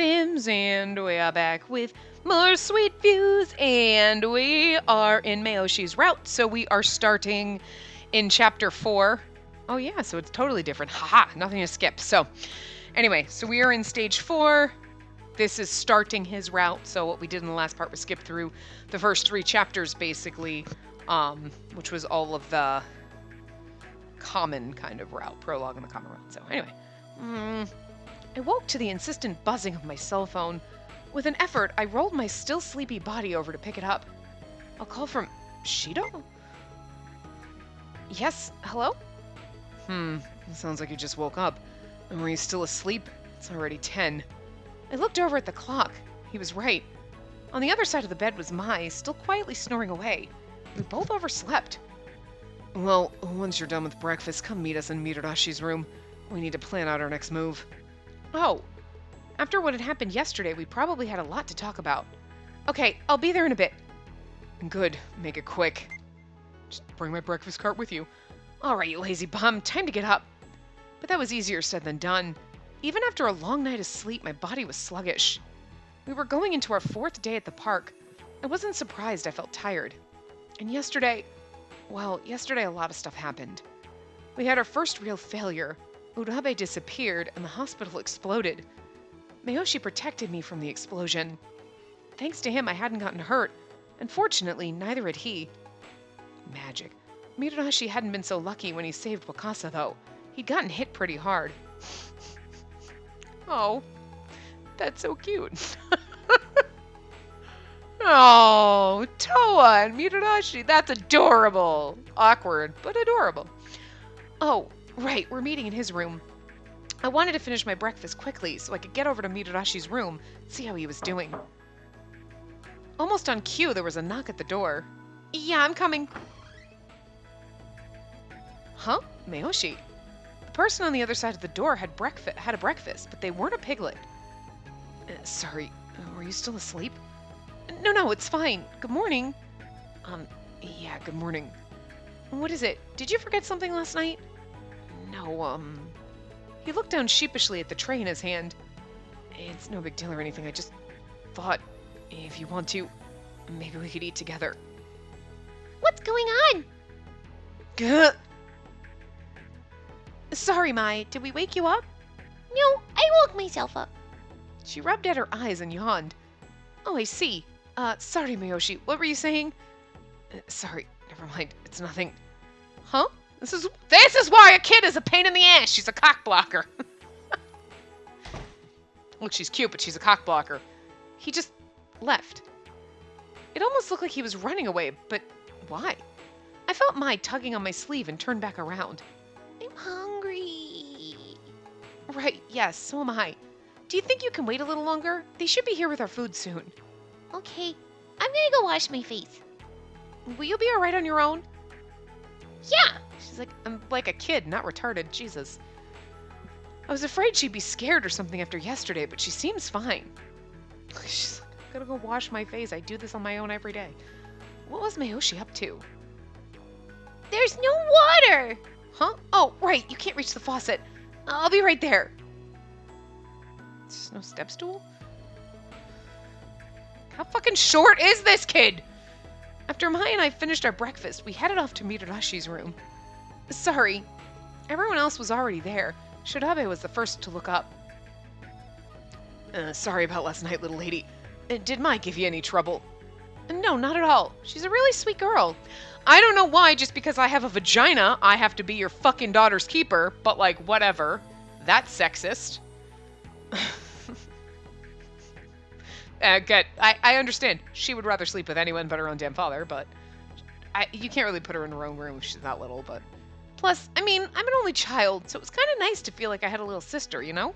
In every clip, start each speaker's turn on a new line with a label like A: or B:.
A: Sims, and we are back with more sweet views, and we are in Mayoshi's route, so we are starting in chapter 4. Oh yeah, so it's totally different. Haha, nothing to skip. So anyway, so we are in stage 4. This is starting his route, so what we did in the last part was skip through the first 3 chapters, basically, which was all of the common kind of route, prologue and the common route. So anyway, I woke to the insistent buzzing of my cell phone. With an effort, I rolled my still sleepy body over to pick it up. A call from Shido? Yes, hello? It sounds like you just woke up. And were you still asleep? It's already 10. I looked over at the clock. He was right. On the other side of the bed was Mai, still quietly snoring away. We both overslept. Well, once you're done with breakfast, come meet us in Mirarashi's room. We need to plan out our next move. Oh, after what had happened yesterday, we probably had a lot to talk about. Okay, I'll be there in a bit. Good, make it quick. Just bring my breakfast cart with you. All right, you lazy bum, time to get up. But that was easier said than done. Even after a long night of sleep, my body was sluggish. We were going into our 4th day at the park. I wasn't surprised I felt tired. And yesterday a lot of stuff happened. We had our first real failure. Urabe disappeared and the hospital exploded. Mayoshi protected me from the explosion. Thanks to him, I hadn't gotten hurt, and fortunately, neither had he. Magic. Mirarashi hadn't been so lucky when he saved Wakasa, though. He'd gotten hit pretty hard. Oh, that's so cute. Oh, Toa and Mirarashi, that's adorable. Awkward, but adorable. Oh, right, we're meeting in his room. I wanted to finish my breakfast quickly so I could get over to Mirarashi's room, see how he was doing. Almost on cue, there was a knock at the door. Yeah, I'm coming. Huh? Mayoshi. The person on the other side of the door had a breakfast, but they weren't a piglet. Sorry, were you still asleep? No, it's fine. Good morning. Yeah, good morning. What is it? Did you forget something last night? No, He looked down sheepishly at the tray in his hand. It's no big deal or anything. I just thought, if you want to, maybe we could eat together.
B: What's going on?
A: Gah! Sorry, Mai. Did we wake you up?
B: No, I woke myself up.
A: She rubbed at her eyes and yawned. Oh, I see. Sorry, Mayoshi. What were you saying? Sorry. Never mind. It's nothing. Huh? This is why a kid is a pain in the ass. She's a cock blocker. Look, she's cute, but she's a cock blocker. He just left. It almost looked like he was running away, but why? I felt Mai tugging on my sleeve and turned back around.
B: I'm hungry.
A: Right, yes, so am I. Do you think you can wait a little longer? They should be here with our food soon.
B: Okay, I'm gonna go wash my face.
A: Will you be alright on your own?
B: Yeah.
A: She's like, I'm like a kid, not retarded. Jesus. I was afraid she'd be scared or something after yesterday, but she seems fine. She's like, I'm gonna go wash my face. I do this on my own every day. What was Mayoshi up to?
B: There's no water.
A: Huh? Oh, right. You can't reach the faucet. I'll be right there. There's no step stool? How fucking short is this kid? After Mai and I finished our breakfast, we headed off to Mirarashi's room. Sorry. Everyone else was already there. Shodabe was the first to look up. Sorry about last night, little lady. Did Mai give you any trouble? No, not at all. She's a really sweet girl. I don't know why, just because I have a vagina, I have to be your fucking daughter's keeper, but like, whatever. That's sexist. Good. I understand. She would rather sleep with anyone but her own damn father, but you can't really put her in her own room if she's that little, but... Plus, I mean, I'm an only child, so it was kind of nice to feel like I had a little sister, you know?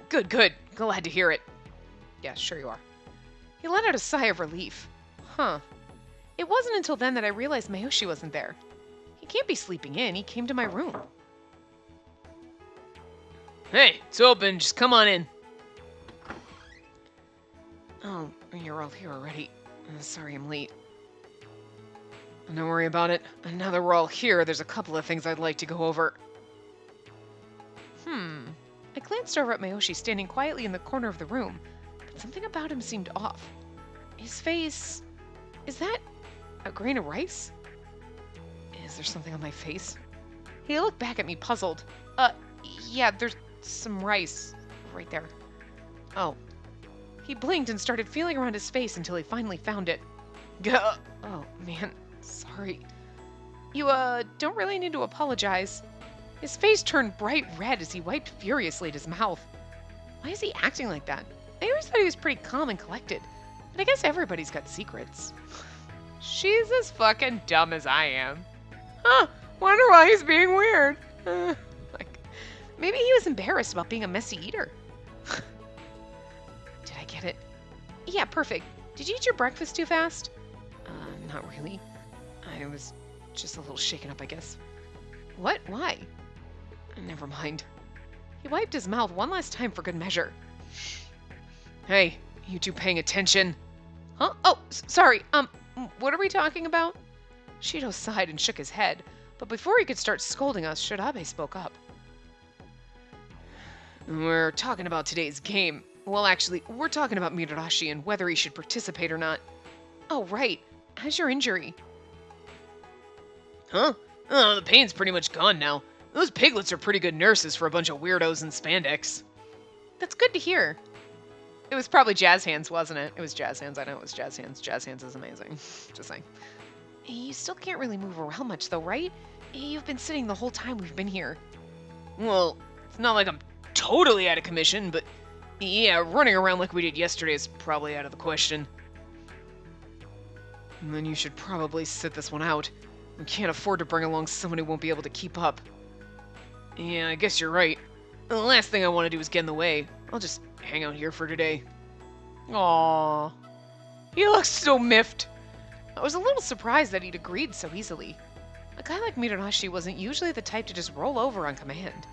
A: Good. Glad to hear it. Yeah, sure you are. He let out a sigh of relief. Huh. It wasn't until then that I realized Mayoshi wasn't there. He can't be sleeping in. He came to my room. Hey, it's open. Just come on in. Oh, you're all here already. Sorry I'm late. Don't worry about it. Now that we're all here, there's a couple of things I'd like to go over. I glanced glanced over at Mayoshi standing quietly in the corner of the room, but something about him seemed off. His face... Is that a grain of rice? Is there something on my face? He looked back at me, puzzled. Yeah, there's some rice right there. Oh. He blinked and started feeling around his face until he finally found it. Gah! Oh, man. Sorry. You, don't really need to apologize. His face turned bright red as he wiped furiously at his mouth. Why is he acting like that? I always thought he was pretty calm and collected, but I guess everybody's got secrets. She's as fucking dumb as I am. Huh, wonder why he's being weird. Maybe he was embarrassed about being a messy eater. Did I get it? Yeah, perfect. Did you eat your breakfast too fast? Not really. I was just a little shaken up, I guess. What? Why? Never mind. He wiped his mouth one last time for good measure. Hey, you two paying attention? Huh? Oh, sorry. What are we talking about? Shido sighed and shook his head, but before he could start scolding us, Shirabe spoke up. We're talking about today's game. Well, actually, we're talking about Mitarashi and whether he should participate or not. Oh, right. How's your injury? Huh? Oh, the pain's pretty much gone now. Those piglets are pretty good nurses for a bunch of weirdos in spandex. That's good to hear. It was probably Jazz Hands, wasn't it? It was Jazz Hands. I know it was Jazz Hands. Jazz Hands is amazing. Just saying. You still can't really move around much, though, right? You've been sitting the whole time we've been here. Well, it's not like I'm totally out of commission, but yeah, running around like we did yesterday is probably out of the question. And then you should probably sit this one out. We can't afford to bring along someone who won't be able to keep up. Yeah, I guess you're right. The last thing I want to do is get in the way. I'll just hang out here for today. Aww. He looks so miffed. I was a little surprised that he'd agreed so easily. A guy like Mitarashi wasn't usually the type to just roll over on command.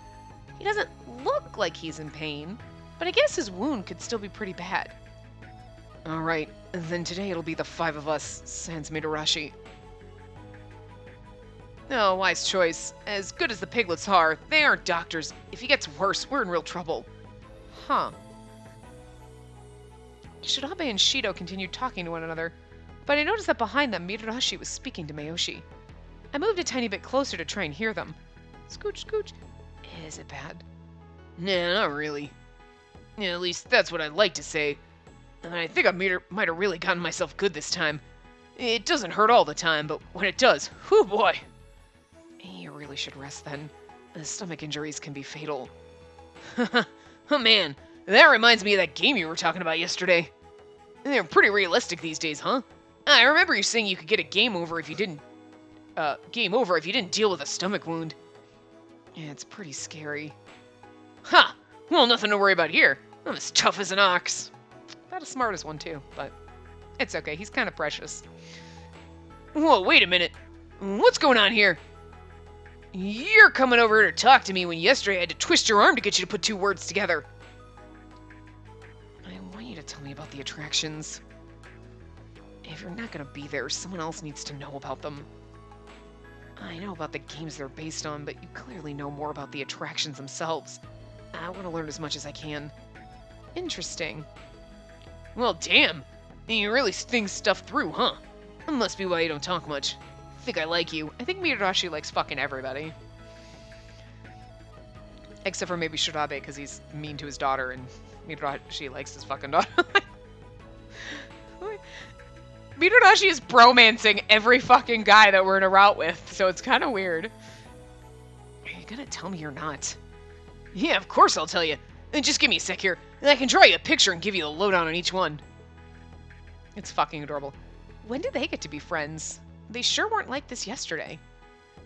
A: He doesn't look like he's in pain, but I guess his wound could still be pretty bad. Alright, then today it'll be the 5 of us, sans Mitarashi. No, wise choice. As good as the piglets are, they aren't doctors. If he gets worse, we're in real trouble. Huh. Shirabe and Shido continued talking to one another, but I noticed that behind them, Mitarashi was speaking to Mayoshi. I moved a tiny bit closer to try and hear them. Scooch, scooch. Is it bad? Nah, not really. Yeah, at least that's what I'd like to say. And I think I might have really gotten myself good this time. It doesn't hurt all the time, but when it does, whew boy. You really should rest then. The stomach injuries can be fatal. Oh man, that reminds me of that game you were talking about yesterday. They're pretty realistic these days, huh? I remember you saying you could get a game over if you didn't deal with a stomach wound. Yeah, it's pretty scary. Ha! Well, nothing to worry about here. I'm as tough as an ox. About as smart as one too, but it's okay. He's kind of precious. Whoa, wait a minute. What's going on here? You're coming over here to talk to me when yesterday I had to twist your arm to get you to put 2 words together. I want you to tell me about the attractions. If you're not going to be there, someone else needs to know about them. I know about the games they're based on, but you clearly know more about the attractions themselves. I want to learn as much as I can. Interesting. Well, damn. You really think stuff through, huh? That must be why you don't talk much. I think I like you. I think Mitarashi likes fucking everybody. Except for maybe Shirabe, because he's mean to his daughter, and Mitarashi likes his fucking daughter. Mitarashi is bromancing every fucking guy that we're in a route with, so it's kind of weird. Are you gonna tell me you're not? Yeah, of course I'll tell you. Just give me a sec here, and I can draw you a picture and give you the lowdown on each one. It's fucking adorable. When did they get to be friends? They sure weren't like this yesterday.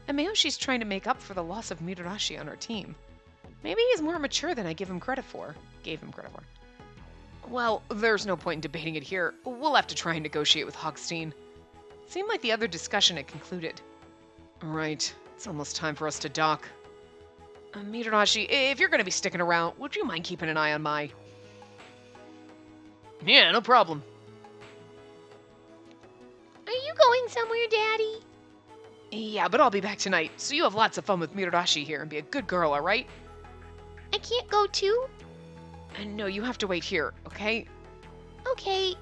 A: And Mayoshi's trying to make up for the loss of Mitarashi on our team. Maybe he's more mature than I gave him credit for. Well, there's no point in debating it here. We'll have to try and negotiate with Hogstein. Seemed like the other discussion had concluded. Right, it's almost time for us to dock. Mitarashi, if you're going to be sticking around, would you mind keeping an eye on Mai? Yeah, no problem.
B: Are you going somewhere, Daddy?
A: Yeah, but I'll be back tonight, so you have lots of fun with Mitarashi here and be a good girl, alright?
B: I can't go too?
A: And no, you have to wait here, okay?
B: Okay.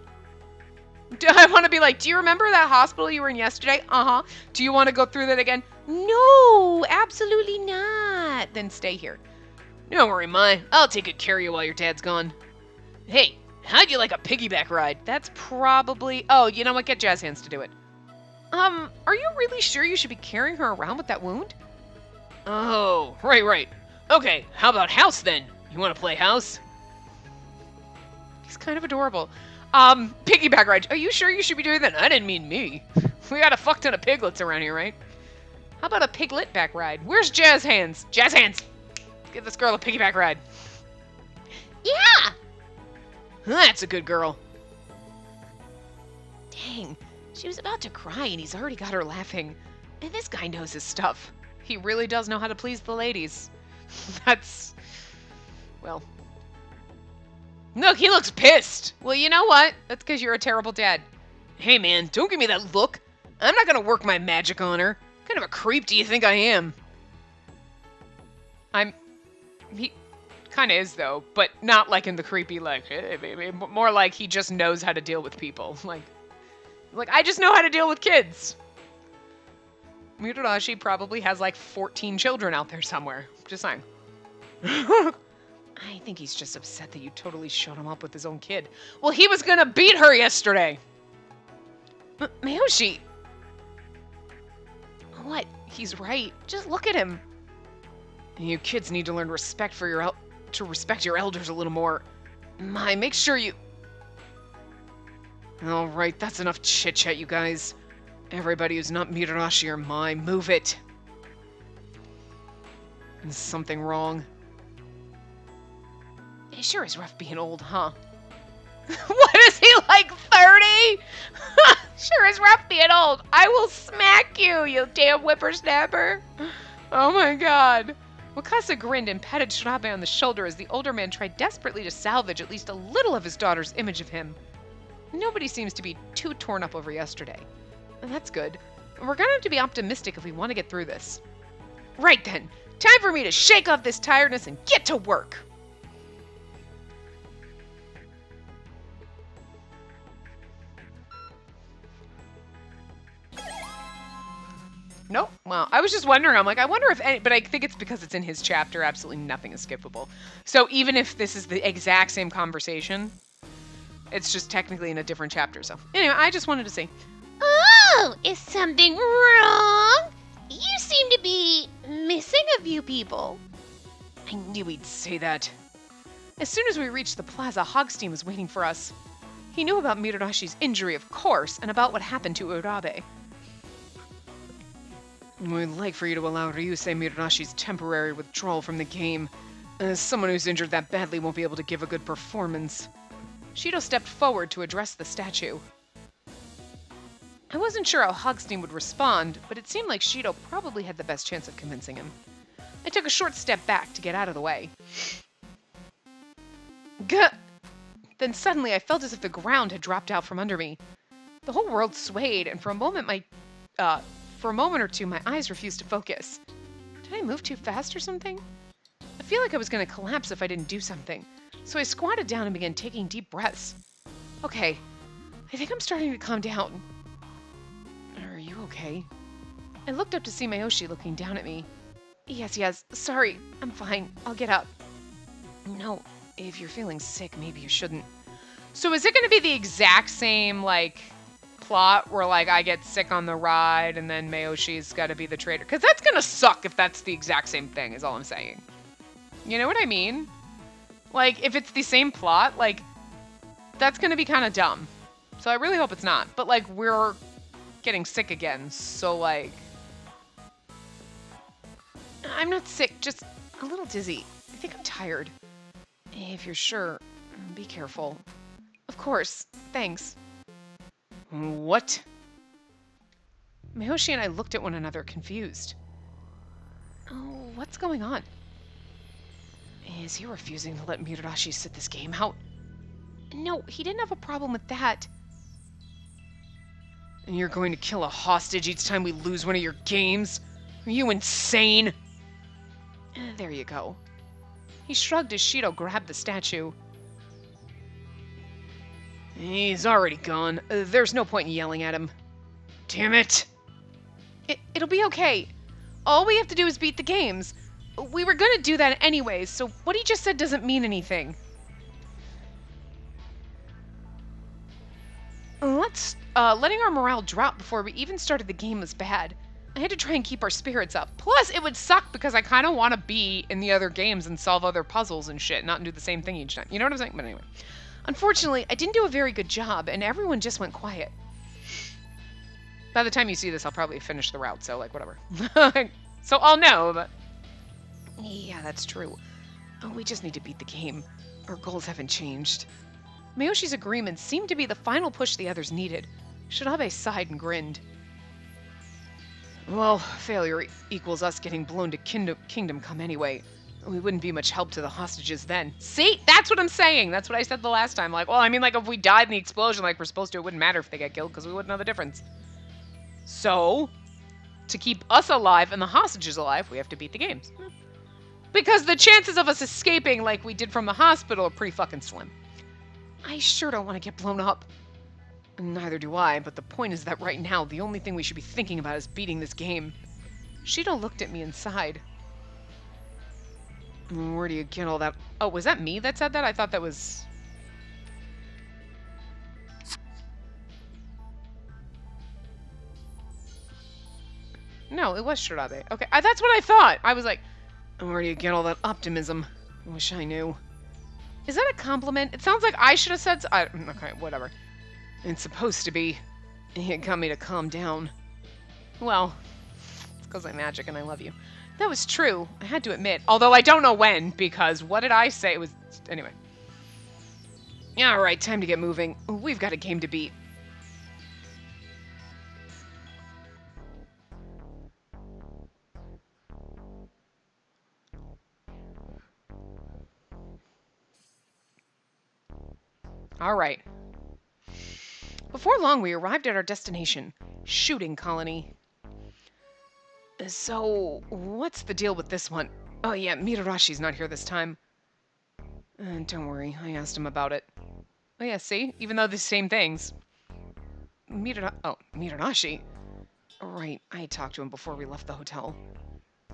A: I want to be like, do you remember that hospital you were in yesterday? Uh-huh. Do you want to go through that again? No, absolutely not. Then stay here. Don't worry, Ma. I'll take good care of you while your dad's gone. Hey, how'd you like a piggyback ride? That's probably... Oh, you know what? Get Jazz Hands to do it. Are you really sure you should be carrying her around with that wound? Oh, right. Okay, how about house then? You want to play house? He's kind of adorable. Piggyback ride. Are you sure you should be doing that? I didn't mean me. We got a fuck ton of piglets around here, right? How about a piglet back ride? Where's Jazz Hands? Jazz Hands! Give this girl a piggyback ride.
B: Yeah!
A: That's a good girl.
B: Dang, she was about to cry and he's already got her laughing.
A: And this guy knows his stuff. He really does know how to please the ladies. That's... Well... Look, he looks pissed. Well, you know what? That's because you're a terrible dad. Hey, man, don't give me that look. I'm not going to work my magic on her. What kind of a creep do you think I am? He kind of is, though, but not like in the creepy, like, hey, baby. More like he just knows how to deal with people. Like I just know how to deal with kids. Murarashi probably has like 14 children out there somewhere. Just saying. I think he's just upset that you totally showed him up with his own kid. Well, he was gonna beat her yesterday. Miyoshi. What? He's right. Just look at him. You kids need to learn respect for your to respect your elders a little more. My, make sure you... All right, that's enough chit-chat, you guys. Everybody who's not Murarashi or Mai, move it. Is something wrong? It sure is rough being old, huh? What is he, like 30? Sure is rough being old. I will smack you, you damn whippersnapper. Oh my god. Wakasa grinned and patted Shirabe on the shoulder as the older man tried desperately to salvage at least a little of his daughter's image of him. Nobody seems to be too torn up over yesterday. And that's good. We're gonna have to be optimistic if we want to get through this. Right then, time for me to shake off this tiredness and get to work. Nope. Well, I was just wondering. I'm like, I wonder if any, but I think it's because it's in his chapter. Absolutely nothing is skippable. So even if this is the exact same conversation, it's just technically in a different chapter. So anyway, I just wanted to say.
B: Oh, is something wrong? You seem to be missing a few people.
A: I knew he'd say that. As soon as we reached the plaza, Hogstein was waiting for us. He knew about Murarashi's injury, of course, and about what happened to Urabe. We'd like for you to allow Ryusei Murarashi's temporary withdrawal from the game. Someone who's injured that badly won't be able to give a good performance. Shido stepped forward to address the statue. I wasn't sure how Hogstein would respond, but it seemed like Shido probably had the best chance of convincing him. I took a short step back to get out of the way. Gah! Then suddenly I felt as if the ground had dropped out from under me. The whole world swayed, and for a moment or two, my eyes refused to focus. Did I move too fast or something? I feel like I was going to collapse if I didn't do something, so I squatted down and began taking deep breaths. Okay, I think I'm starting to calm down. Are you okay? I looked up to see Miyoshi looking down at me. Yes, sorry, I'm fine. I'll get up. No, if you're feeling sick, maybe you shouldn't. So is it going to be the exact same, like, plot where, like, I get sick on the ride and then Miyoshi's got to be the traitor? Because that's going to suck if that's the exact same thing, is all I'm saying. You know what I mean? Like, if it's the same plot, like, that's going to be kind of dumb. So I really hope it's not. But, like, we're getting sick again, so, like... I'm not sick, just a little dizzy. I think I'm tired. If you're sure, be careful. Of course, thanks. What? Miyoshi and I looked at one another, confused. Oh, what's going on? Is he refusing to let Murarashi sit this game out? No, he didn't have a problem with that. And you're going to kill a hostage each time we lose one of your games? Are you insane? There you go. He shrugged as Shido grabbed the statue. He's already gone. There's no point in yelling at him. Damn it! It'll be okay. All we have to do is beat the games. We were gonna do that anyways, so what he just said doesn't mean anything. Letting our morale drop before we even started the game was bad. I had to try and keep our spirits up. Plus, it would suck because I kind of want to be in the other games and solve other puzzles and shit, not do the same thing each time. You know what I'm saying? But anyway. Unfortunately, I didn't do a very good job, and everyone just went quiet. By the time you see this, I'll probably finish the route, so, like, whatever. So I'll know, but... Yeah, that's true. We just need to beat the game. Our goals haven't changed. Mayoshi's agreement seemed to be the final push the others needed. Shirabe sighed and grinned. Well, failure equals us getting blown to Kingdom Come anyway. We wouldn't be much help to the hostages then. See? That's what I'm saying! That's what I said the last time. Like, well, I mean, like, if we died in the explosion like we're supposed to, it wouldn't matter if they get killed, because we wouldn't know the difference. So, to keep us alive and the hostages alive, we have to beat the games. Because the chances of us escaping like we did from the hospital are pretty fucking slim. I sure don't want to get blown up. Neither do I, but the point is that right now, the only thing we should be thinking about is beating this game. Shido looked at me and sighed. Where do you get all that? Oh, was that me that said that? I thought that was... No, it was Shirabe. Okay, that's what I thought. I was like, where do you get all that optimism? I wish I knew. Is that a compliment? It sounds like I should have said... okay, whatever. It's supposed to be. It got me to calm down. Well, it's because I'm magic and I love you. That was true, I had to admit. Although I don't know when, because what did I say? It was... Anyway. Yeah, alright, time to get moving. We've got a game to beat. Alright. Before long, we arrived at our destination, Shooting Colony. So, what's the deal with this one? Oh yeah, Mitarashi's not here this time. Don't worry, I asked him about it. Oh yeah, see? Even though the same things. Mitarashi. Right, I talked to him before we left the hotel.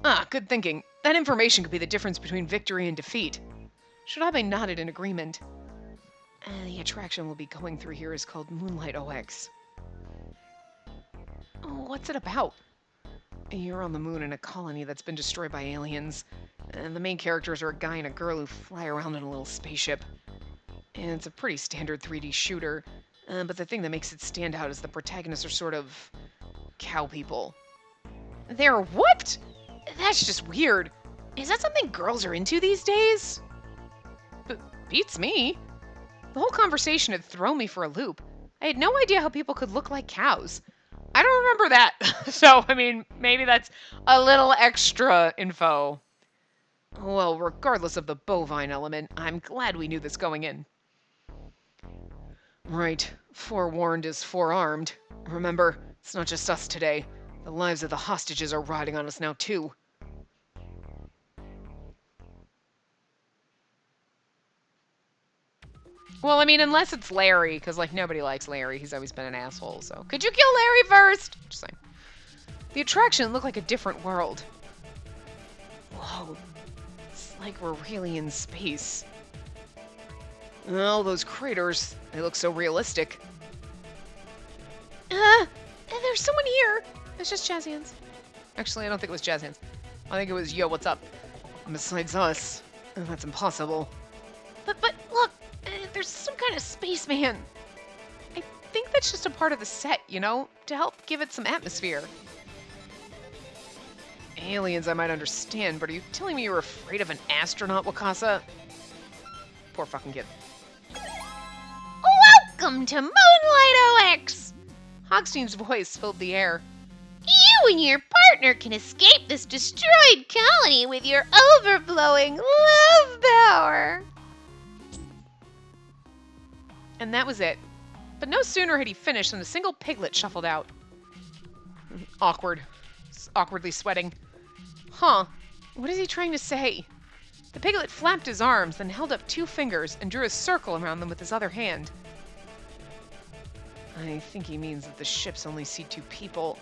A: Ah, good thinking. That information could be the difference between victory and defeat. Shirabe nodded in agreement. The attraction we'll be going through here is called Moonlight OX. What's it about? You're on the moon in a colony that's been destroyed by aliens. And the main characters are a guy and a girl who fly around in a little spaceship. And it's a pretty standard 3D shooter. But the thing that makes it stand out is the protagonists are sort of... cow people. They're what? That's just weird. Is that something girls are into these days? Beats me. The whole conversation had thrown me for a loop. I had no idea how people could look like cows. I don't remember that. So, I mean, maybe that's a little extra info. Well, regardless of the bovine element, I'm glad we knew this going in. Right. Forewarned is forearmed. Remember, it's not just us today. The lives of the hostages are riding on us now, too. Well, I mean, unless it's Larry, because, like, nobody likes Larry. He's always been an asshole, so... Could you kill Larry first? Just saying. The attraction looked like a different world. Whoa. It's like we're really in space. Well, those craters, they look so realistic. There's someone here. It's just Jazz Hands. Actually, I don't think it was Jazz Hands. I think it was, yo, what's up? Besides us, that's impossible. But look, there's some kind of spaceman. I think that's just a part of the set, you know, to help give it some atmosphere. Aliens I might understand, but are you telling me you're afraid of an astronaut, Wakasa? Poor fucking kid.
B: Welcome to Moonlight OX!
A: Hogstein's voice filled the air.
B: You and your partner can escape this destroyed colony with your overflowing love power!
A: And that was it. But no sooner had he finished than a single piglet shuffled out. Awkwardly sweating. Huh. What is he trying to say? The piglet flapped his arms, then held up 2 fingers and drew a circle around them with his other hand. I think he means that the ships only see 2 people.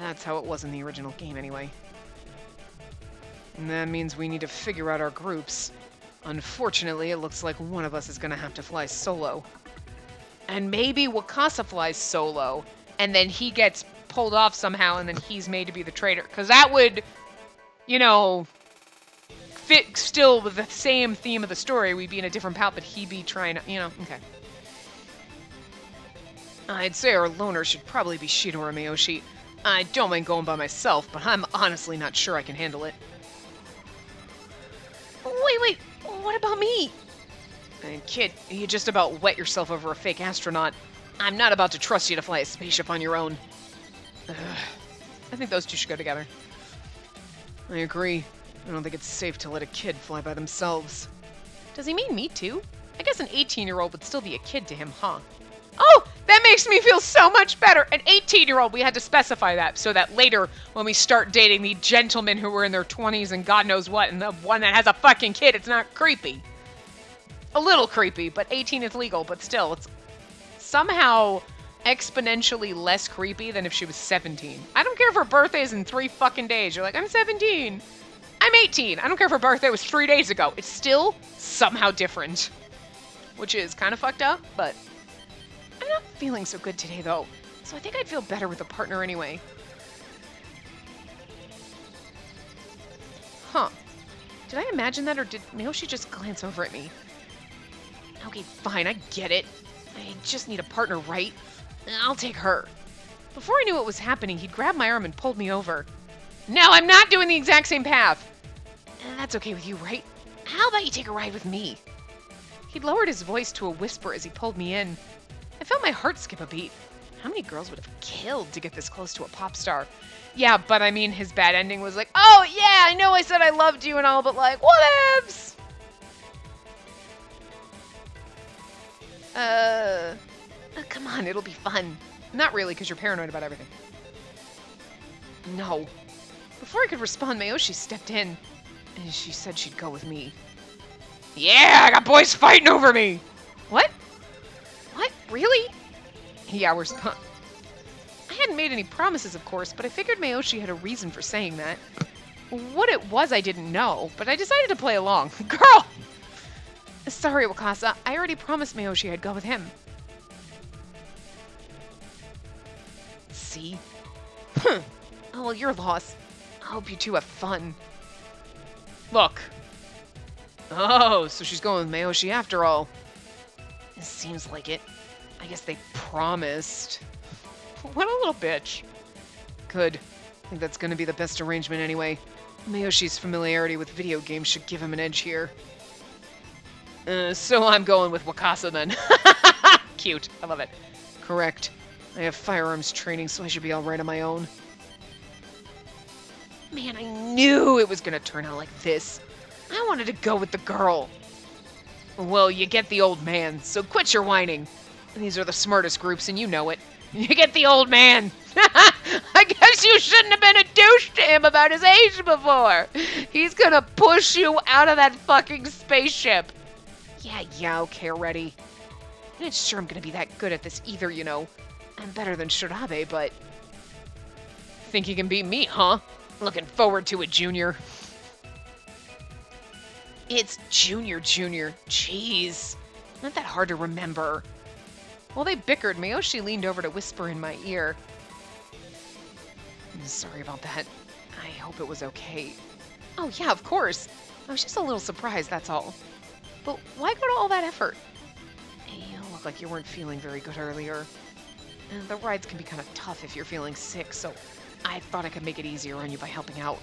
A: That's how it was in the original game anyway. And that means we need to figure out our groups. Unfortunately, it looks like one of us is going to have to fly solo. And maybe Wakasa flies solo, and then he gets pulled off somehow, and then he's made to be the traitor. Because that would, you know, fit still with the same theme of the story. We'd be in a different path, but he'd be trying to, you know, okay. I'd say our loner should probably be Shidora Miyoshi. I don't mind going by myself, but I'm honestly not sure I can handle it. Wait, what about me? Kid, you just about wet yourself over a fake astronaut. I'm not about to trust you to fly a spaceship on your own. I think those two should go together. I agree. I don't think it's safe to let a kid fly by themselves. Does he mean me too? I guess an 18-year-old would still be a kid to him, huh? Oh, that makes me feel so much better. An 18-year-old, we had to specify that so that later when we start dating the gentlemen who were in their 20s and God knows what, and the one that has a fucking kid, it's not creepy. A little creepy, but 18 is legal, but still, it's somehow exponentially less creepy than if she was 17. I don't care if her birthday is in 3 fucking days. You're like, I'm 17. I'm 18. I don't care if her birthday was 3 days ago. It's still somehow different. Which is kind of fucked up, but I'm not feeling so good today, though. So I think I'd feel better with a partner anyway. Huh. Did I imagine that, or did Miyoshi just glance over at me? Okay, fine, I get it. I just need a partner, right? I'll take her. Before I knew what was happening, he'd grabbed my arm and pulled me over. No, I'm not doing the exact same path. That's okay with you, right? How about you take a ride with me? He'd lowered his voice to a whisper as he pulled me in. I felt my heart skip a beat. How many girls would have killed to get this close to a pop star? Yeah, but I mean, his bad ending was like, oh yeah, I know I said I loved you and all, but like, whatevs? Come on, it'll be fun. Not really, because you're paranoid about everything. No. Before I could respond, Miyoshi stepped in, and she said she'd go with me. Yeah, I got boys fighting over me! What? What? Really? Yeah, I hadn't made any promises, of course, but I figured Miyoshi had a reason for saying that. What it was, I didn't know, but I decided to play along. Girl! Sorry, Wakasa. I already promised Miyoshi I'd go with him. See? Oh, well, your loss. I hope you two have fun. Look. Oh, so she's going with Miyoshi after all. It seems like it. I guess they promised. What a little bitch. Good. I think that's going to be the best arrangement anyway. Miyoshi's familiarity with video games should give him an edge here. So I'm going with Wakasa then. Cute. I love it. Correct. I have firearms training, so I should be all right on my own. Man, I knew it was going to turn out like this. I wanted to go with the girl. Well, you get the old man, so quit your whining. These are the smartest groups, and you know it. You get the old man. I guess you shouldn't have been a douche to him about his age before. He's gonna push you out of that fucking spaceship. Yeah, okay, ready. I'm not sure I'm gonna be that good at this either, you know. I'm better than Shirabe, but... Think you can beat me, huh? Looking forward to it, Junior. It's Junior. Jeez. Not that hard to remember. While they bickered, Miyoshi leaned over to whisper in my ear. I'm sorry about that. I hope it was okay. Oh, yeah, of course. I was just a little surprised, that's all. But why go to all that effort? You look like you weren't feeling very good earlier. The rides can be kind of tough if you're feeling sick, so I thought I could make it easier on you by helping out.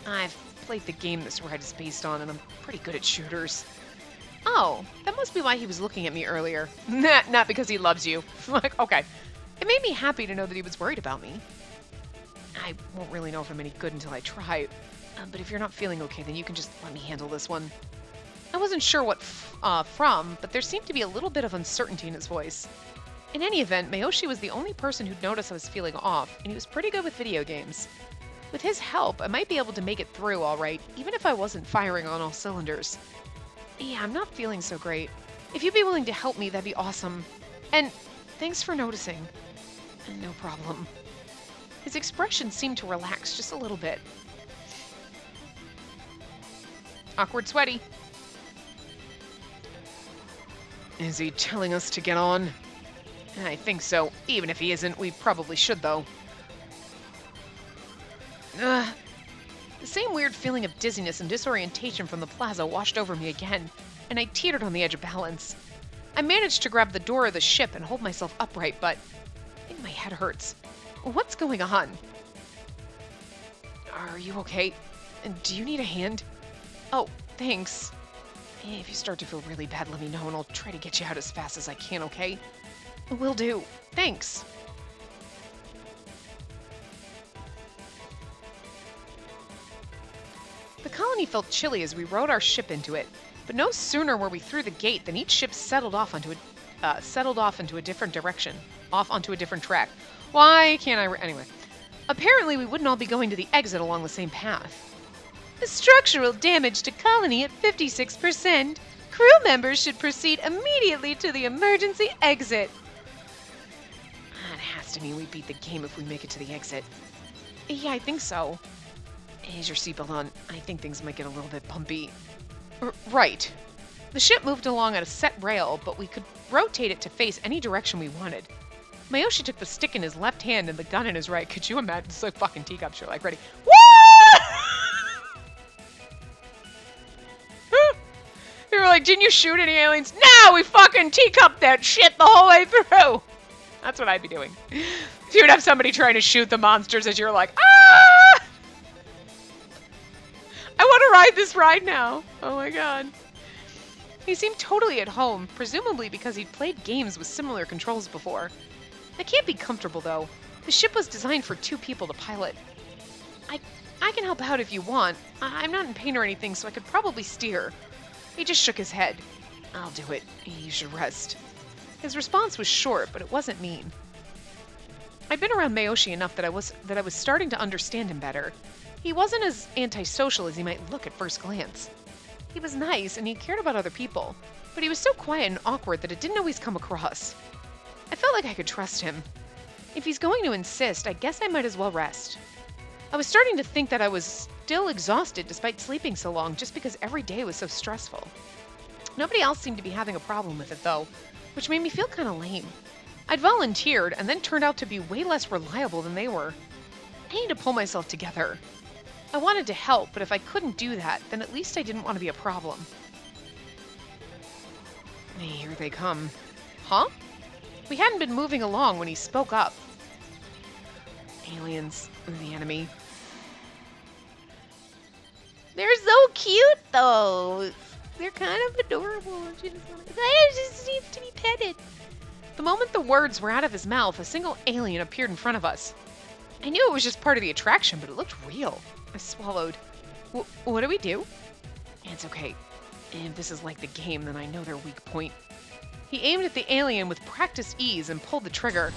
A: I've played the game this ride is based on, and I'm pretty good at shooters. Oh, that must be why he was looking at me earlier. Not because he loves you. Like, okay. It made me happy to know that he was worried about me. I won't really know if I'm any good until I try. But if you're not feeling okay, then you can just let me handle this one. I wasn't sure what from, but there seemed to be a little bit of uncertainty in his voice. In any event, Miyoshi was the only person who'd noticed I was feeling off, and he was pretty good with video games. With his help, I might be able to make it through all right, even if I wasn't firing on all cylinders. Yeah, I'm not feeling so great. If you'd be willing to help me, that'd be awesome. And thanks for noticing. And no problem. His expression seemed to relax just a little bit. Awkward sweaty. Is he telling us to get on? I think so. Even if he isn't, we probably should, though. The same weird feeling of dizziness and disorientation from the plaza washed over me again, and I teetered on the edge of balance. I managed to grab the door of the ship and hold myself upright, but I think my head hurts. What's going on? Are you okay? Do you need a hand? Oh, thanks. If you start to feel really bad, let me know, and I'll try to get you out as fast as I can, okay? Will do. Thanks. The colony felt chilly as we rowed our ship into it, but no sooner were we through the gate than each ship settled off into a different direction, off onto a different track. Why can't I? Anyway, apparently we wouldn't all be going to the exit along the same path. The structural damage to colony at 56%. Crew members should proceed immediately to the emergency exit. That has to mean we beat the game if we make it to the exit. Yeah, I think so. Is your seatbelt on? I think things might get a little bit bumpy. Right. The ship moved along at a set rail, but we could rotate it to face any direction we wanted. Mayoshi took the stick in his left hand and the gun in his right. Could you imagine? It's like fucking teacups. You're like, ready. Woo! They were like, didn't you shoot any aliens? No, we fucking teacup that shit the whole way through. That's what I'd be doing. If you'd have somebody trying to shoot the monsters as you're like, ah! I want to ride this ride now. Oh my god. He seemed totally at home, presumably because he'd played games with similar controls before. That can't be comfortable, though. The ship was designed for 2 people to pilot. I can help out if you want. I'm not in pain or anything, so I could probably steer. He just shook his head. I'll do it. You should rest. His response was short, but it wasn't mean. I'd been around Mayoshi enough that I was starting to understand him better. He wasn't as antisocial as he might look at first glance. He was nice, and he cared about other people, but he was so quiet and awkward that it didn't always come across. I felt like I could trust him. If he's going to insist, I guess I might as well rest. I was starting to think that I was still exhausted despite sleeping so long just because every day was so stressful. Nobody else seemed to be having a problem with it, though, which made me feel kind of lame. I'd volunteered and then turned out to be way less reliable than they were. I needed to pull myself together. I wanted to help, but if I couldn't do that, then at least I didn't want to be a problem. Here they come. Huh? We hadn't been moving along when he spoke up. Aliens, the enemy.
B: They're so cute, though. They're kind of adorable. She just needs to be petted.
A: The moment the words were out of his mouth, a single alien appeared in front of us. I knew it was just part of the attraction, but it looked real. I swallowed. What do we do? It's okay. If this is like the game, then I know their weak point. He aimed at the alien with practiced ease and pulled the trigger.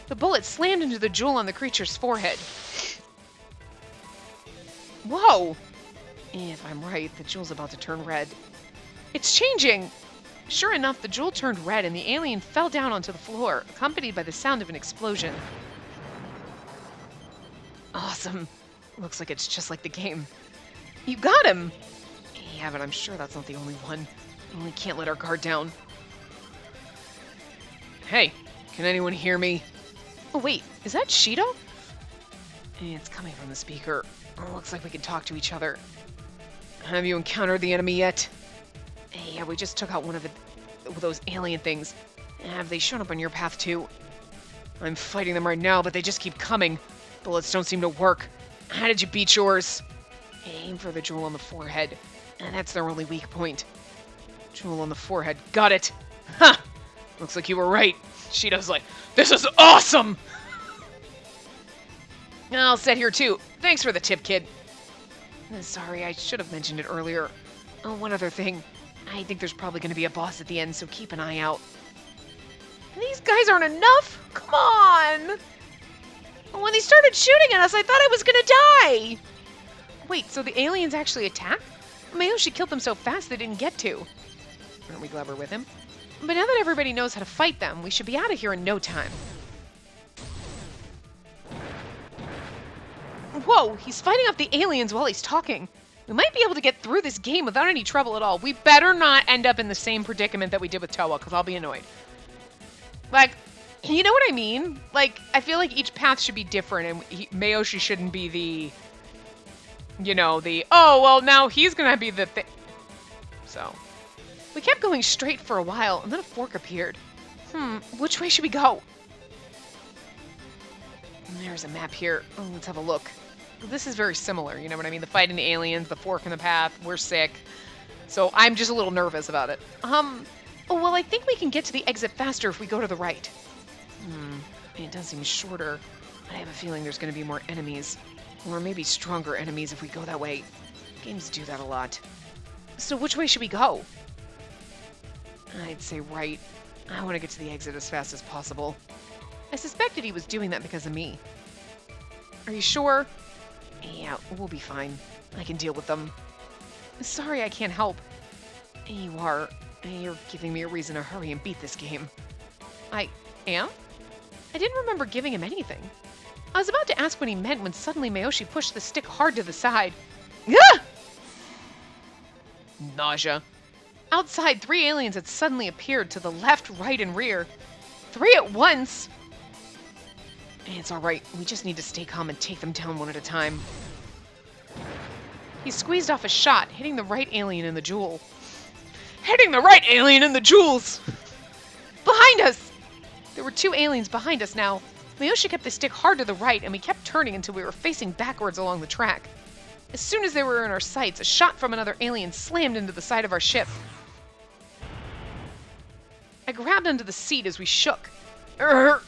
A: The bullet slammed into the jewel on the creature's forehead. Whoa! If I'm right, the jewel's about to turn red. It's changing! Sure enough, the jewel turned red and the alien fell down onto the floor, accompanied by the sound of an explosion. Awesome. Looks like it's just like the game. You got him! Yeah, but I'm sure that's not the only one. We can't let our guard down. Hey, can anyone hear me? Oh, wait, is that Shido? It's coming from the speaker. Looks like we can talk to each other. Have you encountered the enemy yet? Yeah, we just took out one of those alien things. Have they shown up on your path too? I'm fighting them right now, but they just keep coming. Bullets don't seem to work. How did you beat yours? Aim for the jewel on the forehead. That's their only weak point. Jewel on the forehead. Got it. Ha! Looks like you were right. Shido's like, this is awesome! I'll sit here too. Thanks for the tip, kid. Sorry, I should have mentioned it earlier. Oh, one other thing. I think there's probably going to be a boss at the end, so keep an eye out. These guys aren't enough? Come on! When they started shooting at us, I thought I was gonna die! Wait, so the aliens actually attack? Mayoshi killed them so fast they didn't get to. Aren't we glad we're with him? But now that everybody knows how to fight them, we should be out of here in no time. Whoa, he's fighting off the aliens while he's talking. We might be able to get through this game without any trouble at all. We better not end up in the same predicament that we did with Towa, because I'll be annoyed. Like, you know what I mean? Like, I feel like each path should be different, and Mayoshi shouldn't be the, you know, the, oh, well, now he's gonna be the thing. So, we kept going straight for a while, and then a fork appeared. Which way should we go? There's a map here. Oh, let's have a look. This is very similar, you know what I mean? The fighting the aliens, the fork in the path, we're sick. So I'm just a little nervous about it. Oh, well, I think we can get to the exit faster if we go to the right. It does seem shorter. I have a feeling there's going to be more enemies. Or maybe stronger enemies if we go that way. Games do that a lot. So which way should we go? I'd say right. I want to get to the exit as fast as possible. I suspected he was doing that because of me. Are you sure? Yeah, we'll be fine. I can deal with them. Sorry I can't help. You are. You're giving me a reason to hurry and beat this game. I am? I didn't remember giving him anything. I was about to ask what he meant when suddenly Mayoshi pushed the stick hard to the side. Ah! Nausea. Outside, 3 aliens had suddenly appeared to the left, right, and rear. 3 at once! It's alright, we just need to stay calm and take them down one at a time. He squeezed off a shot, hitting the right alien in the jewel. Hitting the right alien in the jewels! Behind us! There were 2 aliens behind us now. Mayoshi kept the stick hard to the right, and we kept turning until we were facing backwards along the track. As soon as they were in our sights, a shot from another alien slammed into the side of our ship. I grabbed onto the seat as we shook. Urgh.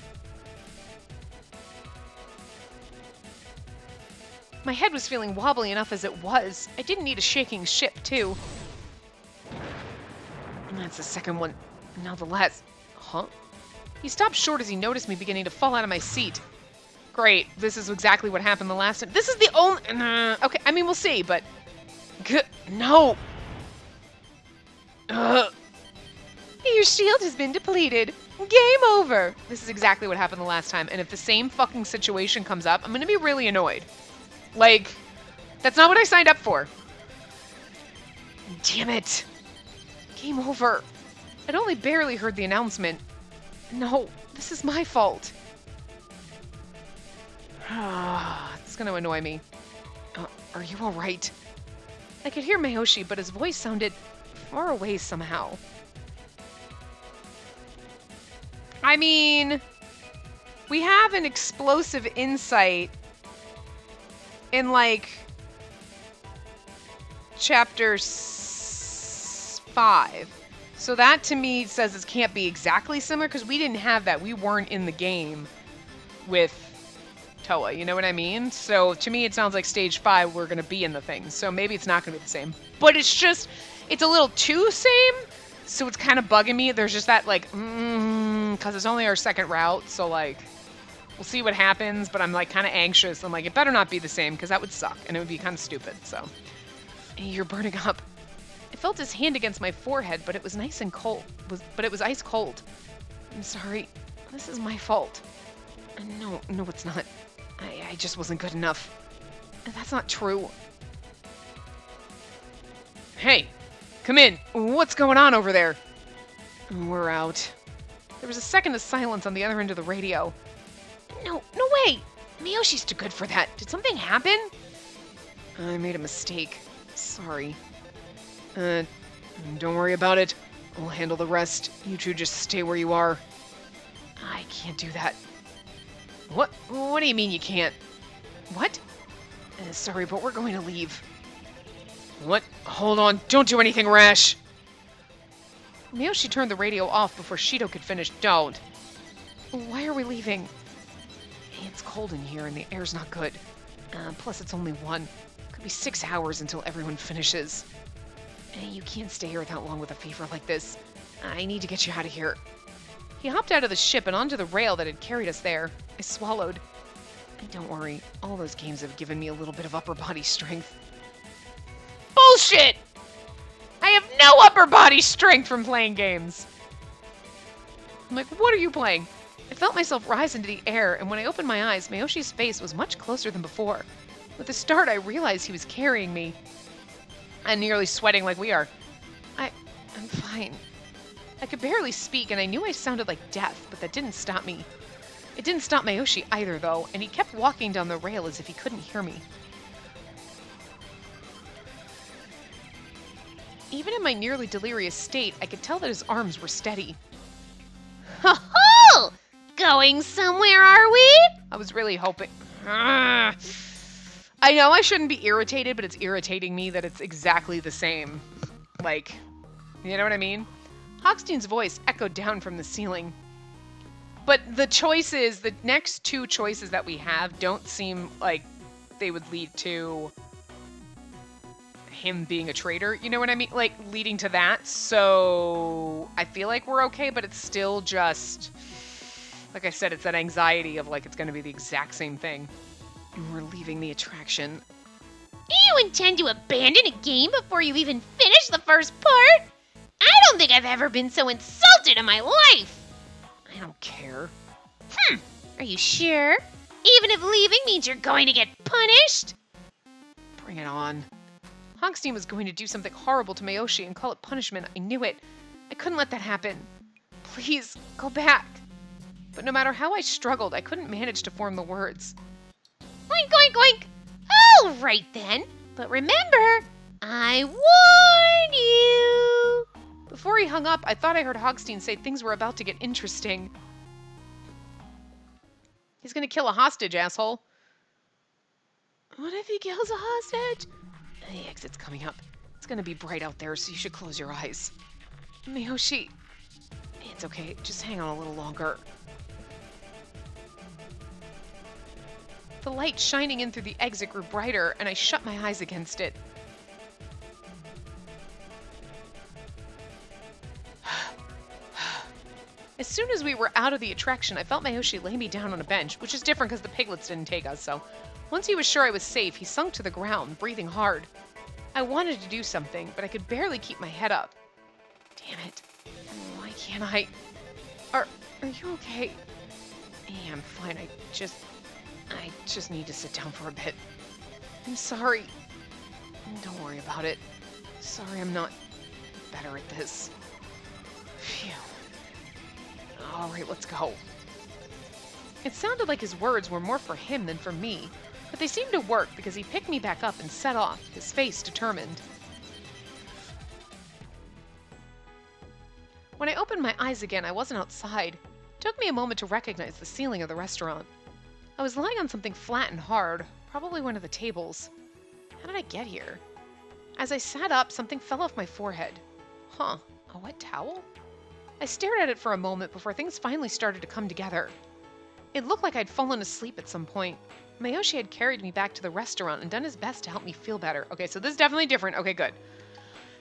A: My head was feeling wobbly enough as it was. I didn't need a shaking ship, too. And that's the second one. Now the last. Huh? He stopped short as he noticed me beginning to fall out of my seat. Great. This is exactly what happened the last time. This is the only... okay, I mean, we'll see, but... No! Your shield has been depleted. Game over. This is exactly what happened the last time, and if the same fucking situation comes up, I'm gonna be really annoyed. Like, that's not what I signed up for. Damn it. Game over. I'd only barely heard the announcement. No, this is my fault. It's gonna annoy me. Are you alright? I could hear Mayoshi, but his voice sounded far away somehow. I mean, we have an explosive insight in, like, chapter 5. So that, to me, says it can't be exactly similar, because we didn't have that. We weren't in the game with Toa, you know what I mean? So, to me, it sounds like stage 5, we're going to be in the thing. So maybe it's not going to be the same. But it's just, it's a little too same, so it's kind of bugging me. There's just that, like, because it's only our second route, so, like... We'll see what happens, but I'm, like, kind of anxious. I'm like, it better not be the same, because that would suck, and it would be kind of stupid, so. You're burning up. I felt his hand against my forehead, but it was nice and cold. But it was ice cold. I'm sorry. This is my fault. No, it's not. I just wasn't good enough. That's not true. Hey, come in. What's going on over there? We're out. There was a second of silence on the other end of the radio. No way! Miyoshi's too good for that. Did something happen? I made a mistake. Sorry. Don't worry about it. I'll handle the rest. You two just stay where you are. I can't do that. What? What do you mean you can't? What? Sorry, but we're going to leave. What? Hold on. Don't do anything rash. Miyoshi turned the radio off before Shido could finish. Don't. Why are we leaving? It's cold in here and the air's not good. Plus it's only 1. Could be 6 hours until everyone finishes. You can't stay here that long with a fever like this. I need to get you out of here. He hopped out of the ship and onto the rail that had carried us there. I swallowed. Don't worry, all those games have given me a little bit of upper body strength. Bullshit! I have no upper body strength from playing games. I'm like, what are you playing? I felt myself rise into the air, and when I opened my eyes, Mayoshi's face was much closer than before. With a start, I realized he was carrying me. I'm nearly sweating like we are. I'm fine. I could barely speak, and I knew I sounded like death, but that didn't stop me. It didn't stop Mayoshi either, though, and he kept walking down the rail as if he couldn't hear me. Even in my nearly delirious state, I could tell that his arms were steady.
B: Ho ho! Going somewhere, are we?
A: I was really hoping. I know I shouldn't be irritated, but it's irritating me that it's exactly the same. Like, you know what I mean? Hochstein's voice echoed down from the ceiling. But the next two choices that we have don't seem like they would lead to him being a traitor. You know what I mean? Like, leading to that. So I feel like we're okay, but it's still just, like I said, it's that anxiety of like it's going to be the exact same thing. And we're leaving the attraction.
B: Do you intend to abandon a game before you even finish the first part? I don't think I've ever been so insulted in my life.
A: I don't care.
B: Are you sure? Even if leaving means you're going to get punished?
A: Bring it on. Hochstein was going to do something horrible to Mayoshi and call it punishment. I knew it. I couldn't let that happen. Please, go back. But no matter how I struggled, I couldn't manage to form the words.
B: Oink, oink, oink. All right then. But remember, I warned you.
A: Before he hung up, I thought I heard Hochstein say things were about to get interesting. He's gonna kill a hostage, asshole. What if he kills a hostage? The exit's coming up. It's gonna be bright out there, so you should close your eyes. Miyoshi. It's okay, just hang on a little longer. The light shining in through the exit grew brighter, and I shut my eyes against it. As soon as we were out of the attraction, I felt Mayoshi lay me down on a bench, which is different because the piglets didn't take us, so once he was sure I was safe, he sunk to the ground, breathing hard. I wanted to do something, but I could barely keep my head up. Damn it. Why can't I? Are you okay? Yeah, I'm fine. I just need to sit down for a bit. I'm sorry. Don't worry about it. Sorry I'm not better at this. Phew. All right, let's go. It sounded like his words were more for him than for me, but they seemed to work because he picked me back up and set off, his face determined. When I opened my eyes again, I wasn't outside. It took me a moment to recognize the ceiling of the restaurant. I was lying on something flat and hard, probably one of the tables. How did I get here? As I sat up, something fell off my forehead. Huh, a wet towel? I stared at it for a moment before things finally started to come together. It looked like I'd fallen asleep at some point. Mayoshi had carried me back to the restaurant and done his best to help me feel better. Okay, so this is definitely different. Okay, good.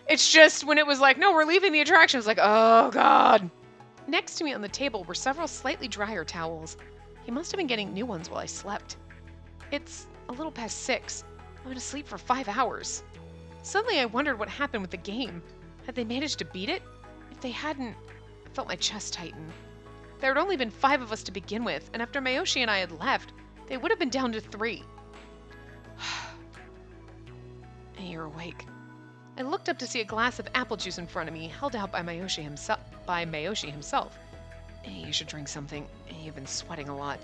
A: It's just when it was like, no, we're leaving the attraction, I was like, oh, God. Next to me on the table were several slightly drier towels. He must have been getting new ones while I slept. It's a little past 6. I've been asleep for 5 hours. Suddenly, I wondered what happened with the game. Had they managed to beat it? If they hadn't, I felt my chest tighten. There had only been 5 of us to begin with, and after Mayoshi and I had left, they would have been down to 3. Hey, you're awake. I looked up to see a glass of apple juice in front of me, held out by Mayoshi himself. Hey, you should drink something. You've been sweating a lot.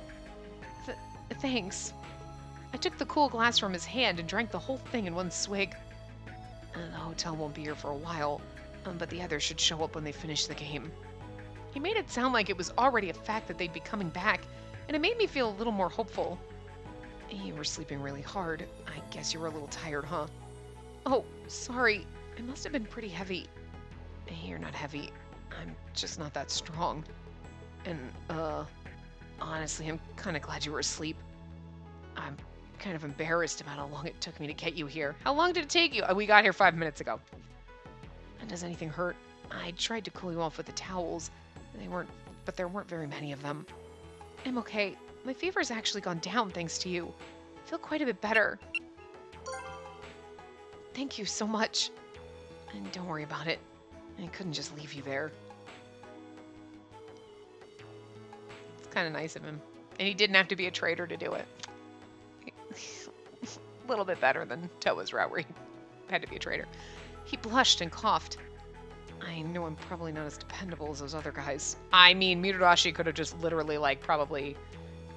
A: Thanks. I took the cool glass from his hand and drank the whole thing in one swig. The hotel won't be here for a while, but the others should show up when they finish the game. He made it sound like it was already a fact that they'd be coming back, and it made me feel a little more hopeful. You were sleeping really hard. I guess you were a little tired, huh? Oh, sorry. It must have been pretty heavy. You're not heavy. I'm just not that strong. And, honestly, I'm kind of glad you were asleep. I'm kind of embarrassed about how long it took me to get you here. How long did it take you? We got here 5 minutes ago. And does anything hurt? I tried to cool you off with the towels. But there weren't very many of them. I'm okay. My fever's actually gone down thanks to you. I feel quite a bit better. Thank you so much. And don't worry about it. I couldn't just leave you there. It's kind of nice of him. And he didn't have to be a traitor to do it. A little bit better than Toa's route where he had to be a traitor. He blushed and coughed. I know I'm probably not as dependable as those other guys. I mean, Mitsudashi could have just literally, like, probably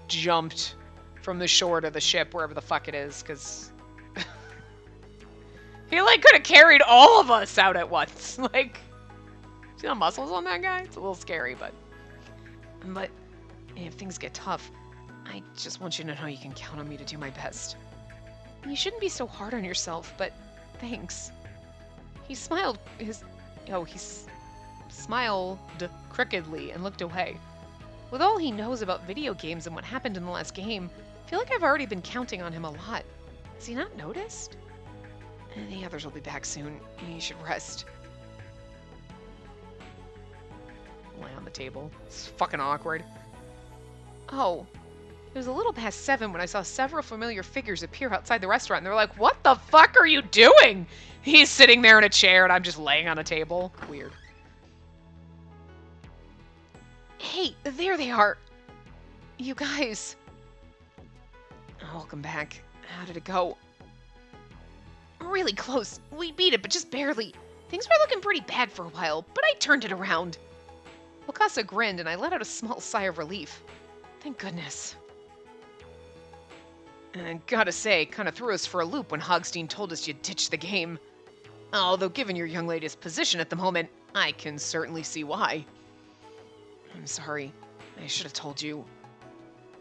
A: jumped from the shore to the ship, wherever the fuck it is, because he, like, could have carried all of us out at once. Like, see the muscles on that guy? It's a little scary, but if things get tough, I just want you to know you can count on me to do my best. You shouldn't be so hard on yourself, but thanks. He smiled smiled crookedly and looked away. With all he knows about video games and what happened in the last game, I feel like I've already been counting on him a lot. Has he not noticed? The others will be back soon. You should rest. Lay on the table. It's fucking awkward. Oh. It was a little past 7 when I saw several familiar figures appear outside the restaurant, and they were like, "What the fuck are you doing?" He's sitting there in a chair, and I'm just laying on a table. Weird. Hey, there they are. You guys. Welcome back. How did it go? Really close. We beat it, but just barely. Things were looking pretty bad for a while, but I turned it around. Wakasa grinned, and I let out a small sigh of relief. Thank goodness. And I gotta say, kind of threw us for a loop when Hogstein told us you ditched the game. Although given your young lady's position at the moment, I can certainly see why. I'm sorry. I should have told you.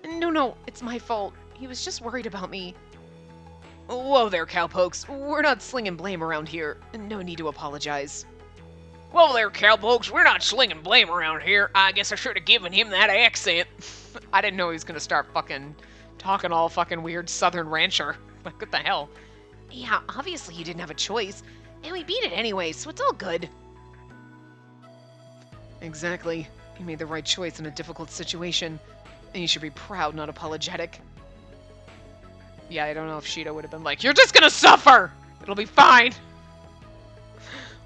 A: No, it's my fault. He was just worried about me. Whoa there, cowpokes. We're not slinging blame around here. No need to apologize. Whoa there, cowpokes. We're not slinging blame around here. I guess I should have given him that accent. I didn't know he was gonna start fucking talking all fucking weird southern rancher. Like, what the hell? Yeah, obviously you didn't have a choice. And we beat it anyway, so it's all good. Exactly. You made the right choice in a difficult situation. And you should be proud, not apologetic. Yeah, I don't know if Shida would have been like, "You're just gonna suffer! It'll be fine!"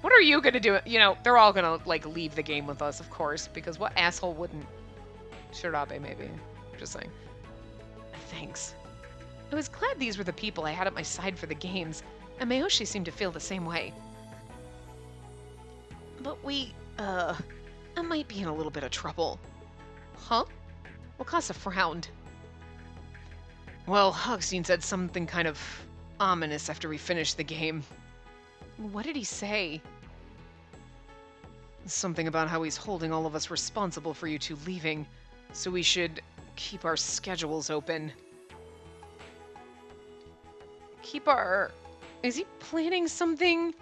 A: What are you gonna do? You know, they're all gonna, like, leave the game with us, of course, because what asshole wouldn't? Shirabe, maybe. Just saying. Thanks. I was glad these were the people I had at my side for the games, and Mayoshi seemed to feel the same way. But I might be in a little bit of trouble. Huh? Wakasa frowned. Well, Hogstein said something kind of ominous after we finished the game. What did he say? Something about how he's holding all of us responsible for you two leaving, so we should keep our schedules open. Is he planning something?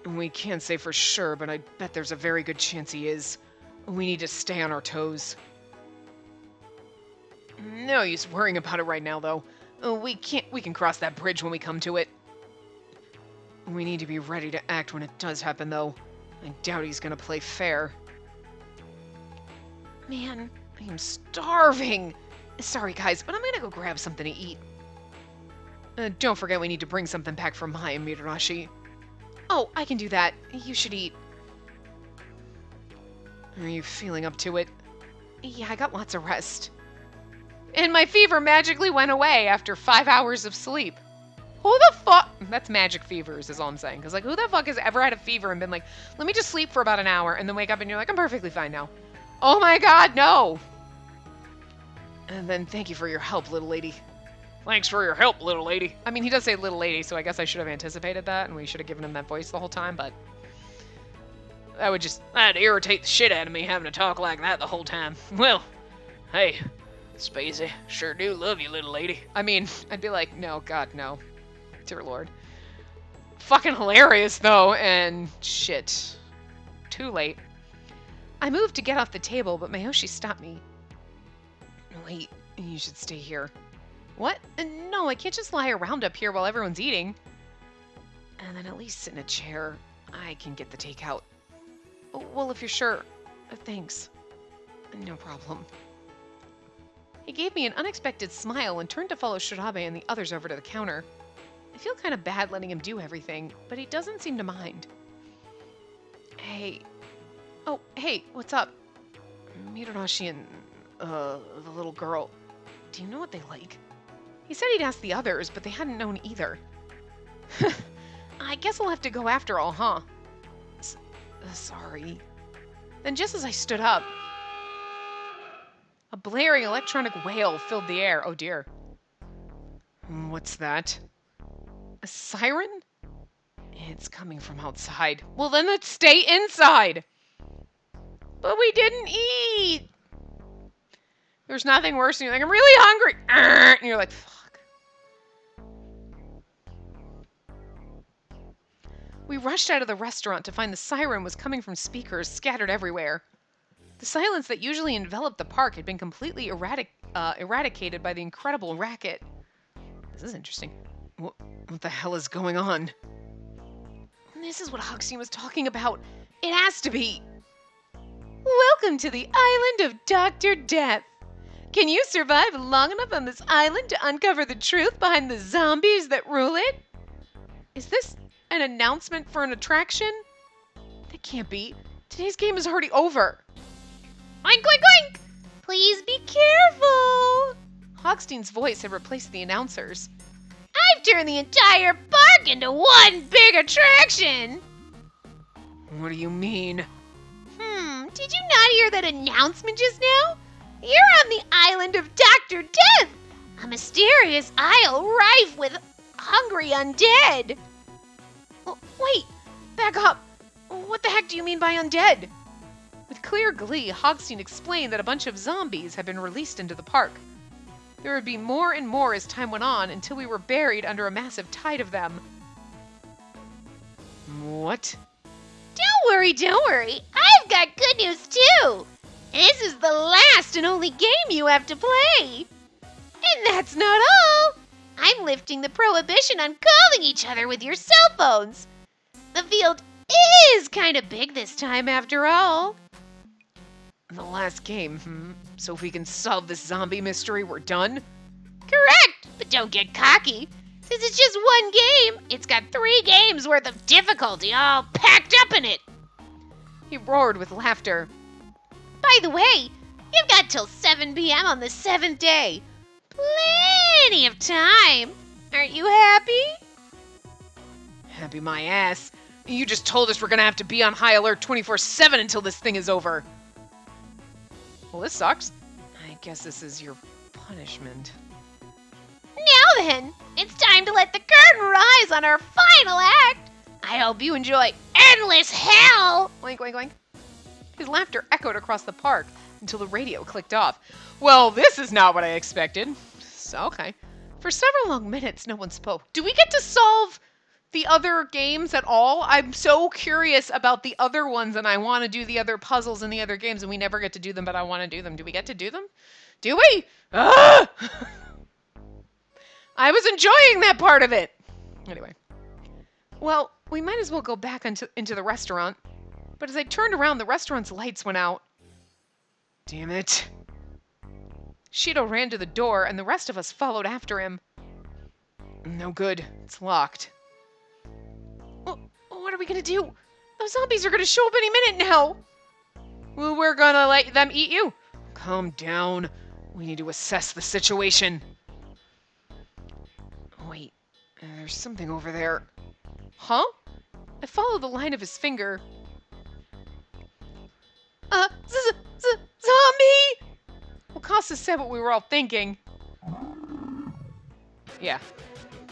A: We can't say for sure, but I bet there's a very good chance he is. We need to stay on our toes. No use worrying about it right now, though. We can cross that bridge when we come to it. We need to be ready to act when it does happen, though. I doubt he's gonna play fair. Man, I am starving. Sorry, guys, but I'm gonna go grab something to eat. Don't forget we need to bring something back for Maya, Mitsudashi. Oh, I can do that. You should eat. Are you feeling up to it? Yeah, I got lots of rest. And my fever magically went away after 5 hours of sleep. Who the fuck? That's magic fevers is all I'm saying. Because, like, who the fuck has ever had a fever and been like, let me just sleep for about an hour and then wake up and you're like, I'm perfectly fine now. Oh my god, no! And then thank you for your help, little lady. Thanks for your help, little lady. I mean, he does say little lady, so I guess I should have anticipated that, and we should have given him that voice the whole time, but that'd irritate the shit out of me having to talk like that the whole time. Well, hey, Spacey, sure do love you, little lady. I mean, I'd be like, no, God, no. Dear Lord. Fucking hilarious, though, and shit. Too late. I moved to get off the table, but Mayoshi stopped me. Wait, you should stay here. What? No, I can't just lie around up here while everyone's eating. And then at least sit in a chair. I can get the takeout. Well, if you're sure. Thanks. No problem. He gave me an unexpected smile and turned to follow Shirabe and the others over to the counter. I feel kind of bad letting him do everything, but he doesn't seem to mind. Hey. Oh, hey, what's up? Mitarashi and, the little girl. Do you know what they like? He said he'd ask the others, but they hadn't known either. I guess I'll have to go after all, huh? Sorry. Then just as I stood up, a blaring electronic wail filled the air. Oh dear. What's that? A siren? It's coming from outside. Well, then let's stay inside. But we didn't eat. There's nothing worse than you're like, I'm really hungry. And you're like, fuck. We rushed out of the restaurant to find the siren was coming from speakers scattered everywhere. The silence that usually enveloped the park had been completely eradicated by the incredible racket. This is interesting. What the hell is going on? This is what Huxley was talking about. It has to be. Welcome to the island of Dr. Death. Can you survive long enough on this island to uncover the truth behind the zombies that rule it? Is this an announcement for an attraction? That can't be. Today's game is already over.
B: Oink, oink, oink! Please be careful!
A: Hogstein's voice had replaced the announcers.
B: I've turned the entire park into one big attraction!
A: What do you mean?
B: Did you not hear that announcement just now? You're on the island of Dr. Death! A mysterious isle rife with hungry undead!
A: Oh, wait! Back up! What the heck do you mean by undead? With clear glee, Hogstein explained that a bunch of zombies had been released into the park. There would be more and more as time went on until we were buried under a massive tide of them. What?
B: Don't worry. I've got good news too. This is the last and only game you have to play. And that's not all. I'm lifting the prohibition on calling each other with your cell phones. The field is kind of big this time after all.
A: The last game, So if we can solve this zombie mystery, we're done?
B: Correct, but don't get cocky. Since it's just one game, it's got 3 games worth of difficulty all packed up in it.
A: He roared with laughter.
B: By the way, you've got till 7 p.m. on the 7th day. Plenty of time. Aren't you happy?
A: Happy my ass. You just told us we're gonna have to be on high alert 24/7 until this thing is over. Well, this sucks. I guess this is your punishment.
B: Now then, it's time to let the curtain rise on our final act. I hope you enjoy endless hell.
A: Oink, oink, oink. His laughter echoed across the park until the radio clicked off. Well, this is not what I expected. So, okay. For several long minutes, no one spoke. Do we get to solve the other games at all? I'm so curious about the other ones, and I want to do the other puzzles in the other games, and we never get to do them, but I want to do them. Do we get to do them? Do we? Ah! I was enjoying that part of it. Anyway. Well, we might as well go back into the restaurant. But as I turned around, the restaurant's lights went out. Damn it. Shido ran to the door, and the rest of us followed after him. No good. It's locked. Well, what are we gonna do? Those zombies are gonna show up any minute now. Well, we're gonna let them eat you. Calm down. We need to assess the situation. Wait, there's something over there. Huh? I followed the line of his finger. Zombie! Well, Costa said what we were all thinking. Yeah,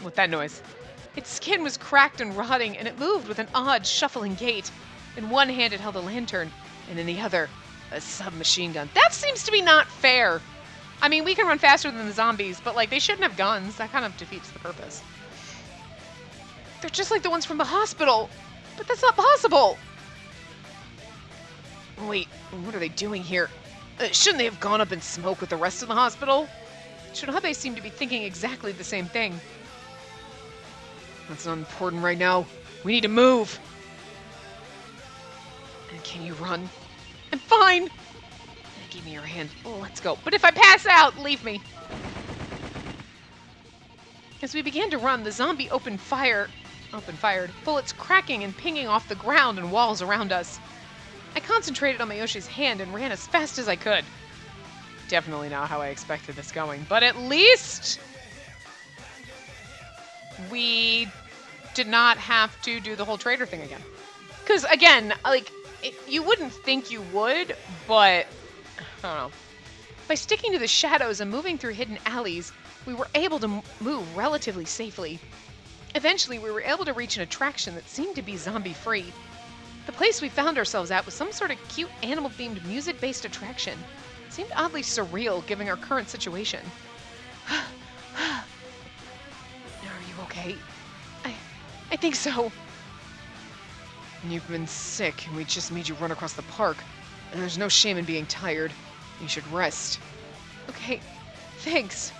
A: with that noise. Its skin was cracked and rotting, and it moved with an odd, shuffling gait. In one hand it held a lantern, and in the other, a submachine gun. That seems to be not fair. I mean, we can run faster than the zombies, but, like, they shouldn't have guns. That kind of defeats the purpose. They're just like the ones from the hospital. But that's not possible. Wait, what are they doing here? Shouldn't they have gone up in smoke with the rest of the hospital? Shirabe seemed to be thinking exactly the same thing. That's not important right now. We need to move. And can you run? I'm fine. Give me me your hand. Oh, let's go. But if I pass out, leave me. As we began to run, the zombie opened fired, bullets cracking and pinging off the ground and walls around us. I concentrated on Mayoshi's hand and ran as fast as I could. Definitely not how I expected this going, but at least we did not have to do the whole trader thing again. Because, again, like, you wouldn't think you would, but, I don't know. By sticking to the shadows and moving through hidden alleys, we were able to move relatively safely. Eventually, we were able to reach an attraction that seemed to be zombie-free. The place we found ourselves at was some sort of cute animal-themed music-based attraction. It seemed oddly surreal, given our current situation. Are you okay? I think so. You've been sick, and we just made you run across the park. And there's no shame in being tired. You should rest. Okay, thanks.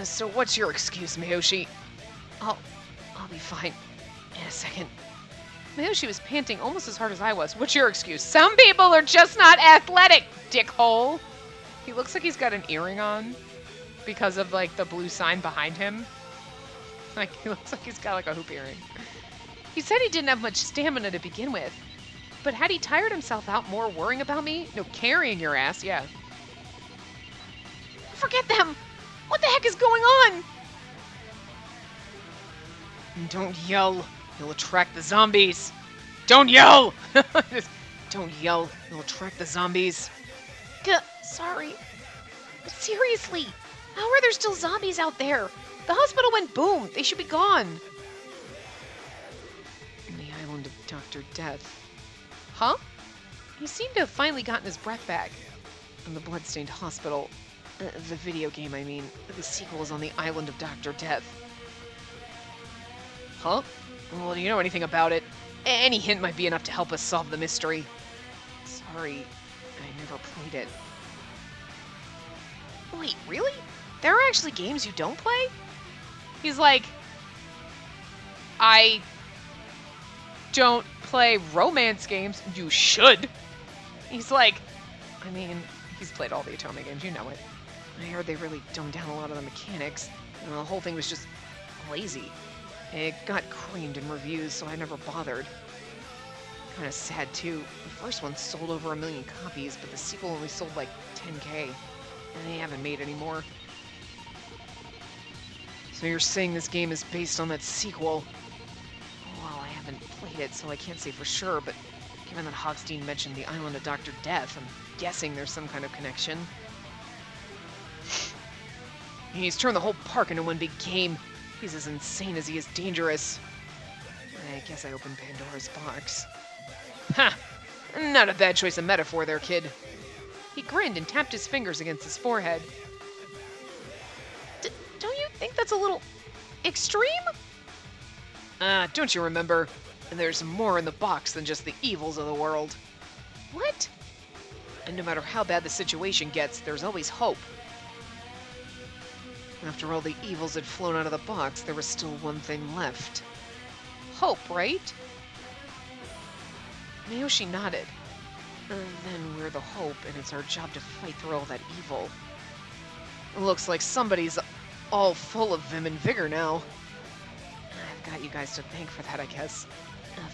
A: So what's your excuse, Mayoshi? I'll be fine in a second. Mayoshi was panting almost as hard as I was. What's your excuse? Some people are just not athletic, dickhole. He looks like he's got an earring on because of, like, the blue sign behind him. Like, he looks like he's got, like, a hoop earring. He said he didn't have much stamina to begin with. But had he tired himself out more worrying about me? No, carrying your ass, yeah. Forget them! What the heck is going on? Don't yell. You'll attract the zombies. Don't yell! Don't yell. You'll attract the zombies.
B: Sorry. Seriously, how are there still zombies out there? The hospital went boom. They should be gone.
A: The island of Dr. Death. Huh? He seemed to have finally gotten his breath back. In the bloodstained hospital. The video game, I mean. The sequel is on the island of Dr. Death. Huh? Well, do you know anything about it? Any hint might be enough to help us solve the mystery. Sorry, I never played it. Wait, really? There are actually games you don't play? He's like, I don't play romance games. You should. He's like, I mean, he's played all the Otome games, you know it. I heard they really dumbed down a lot of the mechanics, and the whole thing was just lazy. It got creamed in reviews, so I never bothered. Kind of sad, too. The first one sold over 1 million copies, but the sequel only sold like 10K, and they haven't made any more. So you're saying this game is based on that sequel? Well, I haven't played it, so I can't say for sure, but given that Hogstein mentioned the island of Dr. Death, I'm guessing there's some kind of connection. He's turned the whole park into one big game. He's as insane as he is dangerous. I guess I opened Pandora's box. Ha! Not a bad choice of metaphor there, kid. He grinned and tapped his fingers against his forehead. Don't you think that's a little extreme? Don't you remember? There's more in the box than just the evils of the world. What? And no matter how bad the situation gets, there's always hope. After all the evils had flown out of the box, there was still one thing left. Hope, right? Mayoshi nodded. Then we're the hope, and it's our job to fight through all that evil. It looks like somebody's all full of vim and vigor now. I've got you guys to thank for that, I guess.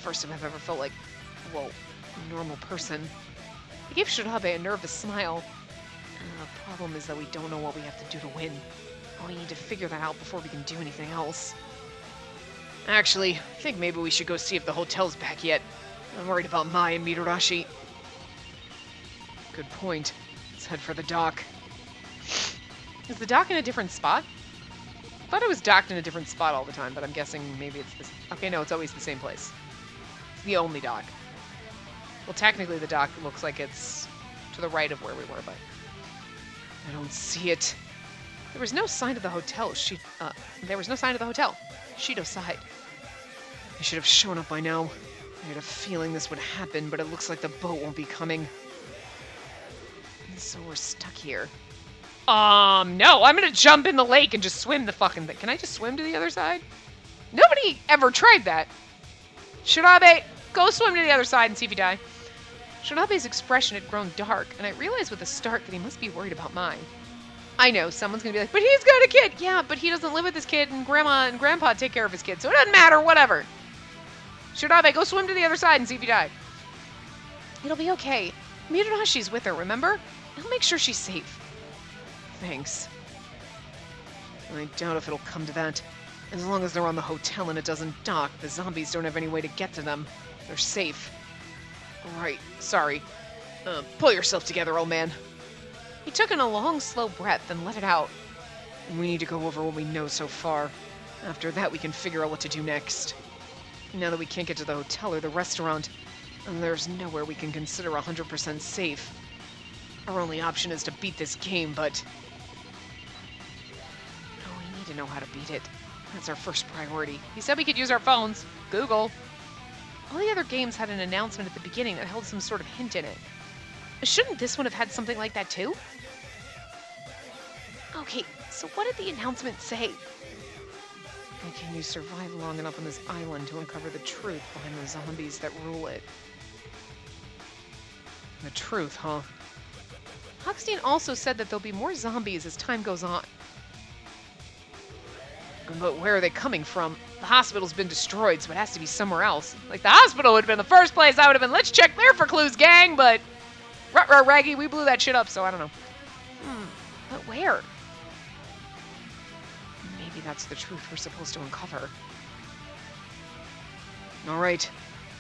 A: First time I've ever felt like, well, a normal person. I gave Shirabe a nervous smile. The problem is that we don't know what we have to do to win. We need to figure that out before we can do anything else. Actually, I think maybe we should go see if the hotel's back yet. I'm worried about Mai and Mitarashi. Good point. Let's head for the dock. Is the dock in a different spot? I thought it was docked in a different spot all the time, but I'm guessing maybe it's this. Okay, no, it's always the same place. It's the only dock. Well, technically the dock looks like it's to the right of where we were, but I don't see it. There was no sign of the hotel. Shido sighed. I should have shown up by now. I had a feeling this would happen, but it looks like the boat won't be coming. And so we're stuck here. No, I'm gonna jump in the lake and just swim the fucking thing. Can I just swim to the other side? Nobody ever tried that. Shirabe, go swim to the other side and see if you die. Shirabe's expression had grown dark, and I realized with a start that he must be worried about mine. I know, someone's gonna be like, but he's got a kid! Yeah, but he doesn't live with his kid, and Grandma and Grandpa take care of his kid, so it doesn't matter, whatever. Shirabe, go swim to the other side and see if you die. It'll be okay. Murahashi's with her, remember? He'll make sure she's safe. Thanks. I doubt if it'll come to that. As long as they're on the hotel and it doesn't dock, the zombies don't have any way to get to them. They're safe. Right, sorry. Pull yourself together, old man. He took in a long, slow breath and let it out. We need to go over what we know so far. After that, we can figure out what to do next. Now that we can't get to the hotel or the restaurant, there's nowhere we can consider 100% safe. Our only option is to beat this game, but... Oh, we need to know how to beat it. That's our first priority. He said we could use our phones. Google. All the other games had an announcement at the beginning that held some sort of hint in it. Shouldn't this one have had something like that too? Okay, so what did the announcement say? Can you survive long enough on this island to uncover the truth behind the zombies that rule it? The truth, huh? Hochstein also said that there'll be more zombies as time goes on. But where are they coming from? The hospital's been destroyed, so it has to be somewhere else. Like, the hospital would have been the first place I would have been, let's check there for clues, gang, but... Ruh-roh, Raggy, we blew that shit up, so I don't know. But where? Maybe that's the truth we're supposed to uncover. Alright,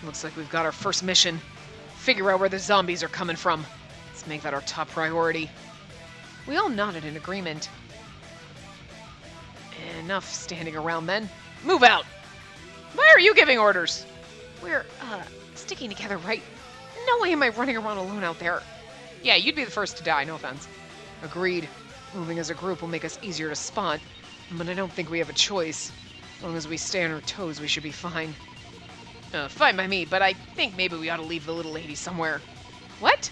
A: looks like we've got our first mission. Figure out where the zombies are coming from. Let's make that our top priority. We all nodded in agreement. Enough standing around then. Move out! Why are you giving orders? We're, sticking together, right? No way am I running around alone out there. Yeah, you'd be the first to die, no offense. Agreed. Moving as a group will make us easier to spot, but I don't think we have a choice. As long as we stay on our toes, we should be fine. Fine by me, but I think maybe we ought to leave the little lady somewhere. What?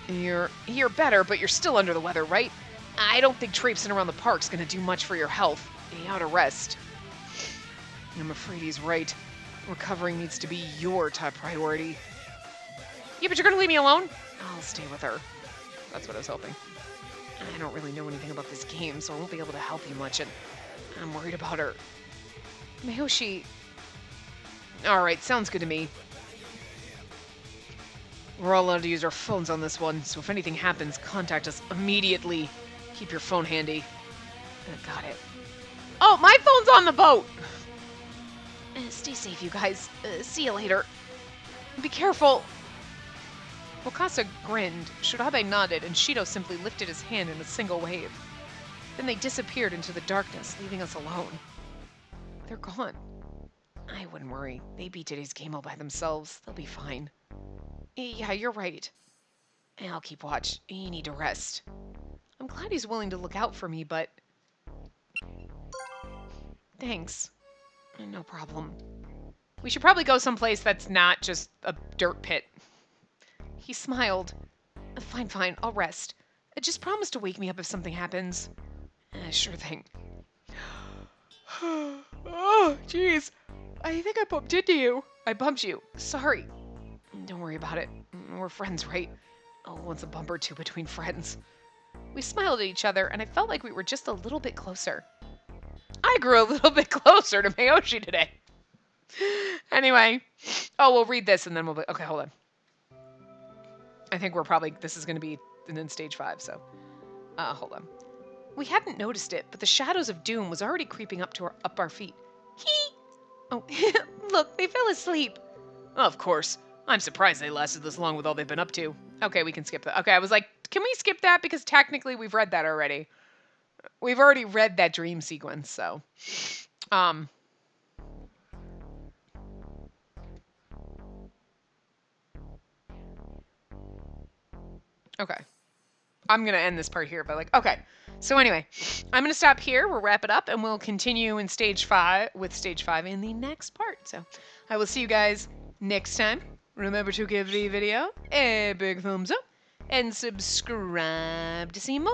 A: You're better, but you're still under the weather, right? I don't think traipsing around the park's gonna do much for your health. You ought to rest. I'm afraid he's right. Recovering needs to be your top priority. Yeah, but you're gonna leave me alone? I'll stay with her. That's what I was hoping. I don't really know anything about this game, so I won't be able to help you much, and I'm worried about her. Miyoshi... Alright, sounds good to me. We're all allowed to use our phones on this one, so if anything happens, contact us immediately. Keep your phone handy. Got it. Oh, my phone's on the boat! Stay safe, you guys. See you later. Be careful. Wakasa grinned, Shirabe nodded, and Shido simply lifted his hand in a single wave. Then they disappeared into the darkness, leaving us alone. They're gone. I wouldn't worry. They beat today's game all by themselves. They'll be fine. Yeah, you're right. I'll keep watch. You need to rest. I'm glad he's willing to look out for me, but... Thanks. No problem. We should probably go someplace that's not just a dirt pit. He smiled. Fine, I'll rest. Just promise to wake me up if something happens. Sure thing. Oh, jeez. I think I bumped into you. I bumped you. Sorry. Don't worry about it. We're friends, right? Oh, once a bump or two between friends. We smiled at each other, and I felt like we were just a little bit closer. I grew a little bit closer to Miyoshi today. Anyway. Oh, we'll read this, and then we'll be... Okay, hold on. I think we're probably... This is going to be in stage 5, so... hold on. We hadn't noticed it, but the shadows of doom was already creeping up our feet. Hee! Oh, look, they fell asleep. Of course. I'm surprised they lasted this long with all they've been up to. Okay, we can skip that. Okay, I was like, can we skip that? Because technically we've read that already. We've already read that dream sequence, so. Okay. I'm going to end this part here, but like, okay. So anyway, I'm going to stop here. We'll wrap it up, and we'll continue in stage 5 in the next part. So I will see you guys next time. Remember to give the video a big thumbs up and subscribe to see more.